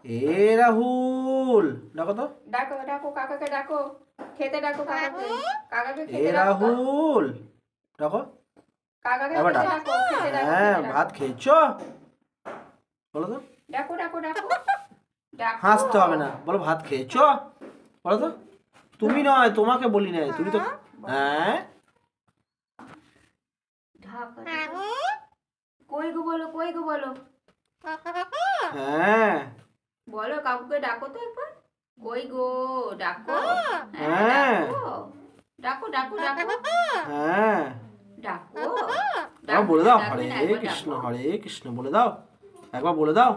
এ রাহুল, ডাকো তো। ডাকো ডাকো কাকাকে ডাকো, খেতে ডাকো কাকাকে, কাকাকে এ খেতে ডাকো। রাহুল, ডাকো। কাকাকে এবার খেতে ডাক। ডাকো, খেতে ডাকো, হ্যাঁ, খেতে ডাকো। ভাত খেয়েছো? বলো তো। ডাকো ডাকো ডাকো ডাকো। হাসতে হবে না, বলো ভাত খেয়েছো? বলো তো। তুমি নয়, তোমাকে বলি নাই, তুমি তো। হ্যাঁ, ঢাকা ডাকো। কই গো বলো, কই গো বলো। হ্যাঁ, বলো কাকুকে ডাকো তো একবার। কই গো ডাকো। হ্যাঁ, ডাকো ডাকো ডাকো হ্যাঁ। ডাকো। একবার বলে দাও, ডাকবে হরে না, একবার কৃষ্ণ, ডাকো। হরে কৃষ্ণ বলে দাও। একবার বলে দাও।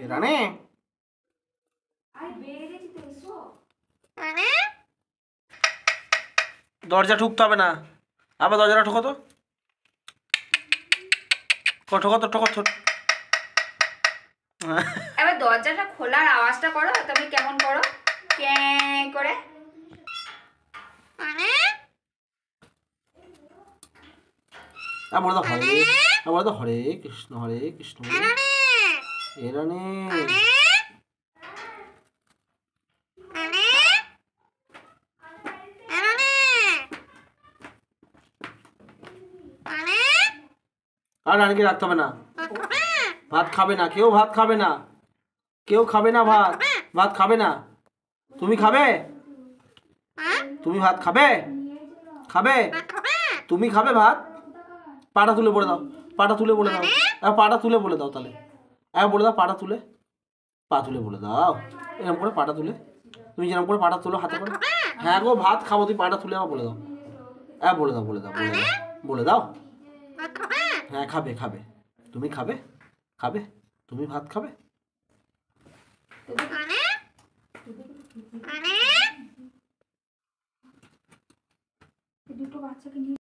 এ রানে, আরে বেড়ে গেছি তো, এসো। দরজা ঠুকতে হবে না। আবার দরজাটা ঠোকো তো। ঠোকো তো, ঠোকো তো। এবার দরজাটা খোলার আওয়াজটা করো, তুমি কেমন করো, কে করে। বলে দাও হরে, বলে দাও হরে কৃষ্ণ, হরে কৃষ্ণ। এ রানে, আর রানীকে রাখতে হবে না। ভাত খাবে না কেউ, ভাত খাবে না কেউ, খাবে না ভাত, ভাত খাবে না। তুমি খাবে? তুমি ভাত খাবে? খাবে? তুমি খাবে ভাত? পাটা তুলে বলে দাও, পাটা তুলে বলে দাও। পাটা তুলে বলে দাও তাহলে। বলে দাও পাটা তুলে, পা তুলে বলে দাও। এরকম করে পাটা তুলে, তুমি যেরকম করে পাটা তুলো হাতে করে। হ্যাঁ গো, ভাত খাবো, তুমি পাটা তুলে আমার বলে দাও। বলে দাও, বলে দাও, বলে দাও, বলে দাও। হ্যাঁ খাবে, খাবে। তুমি খাবে? খাবে? তুমি ভাত খাবে? দুটো বাচ্চাকে নিয়ে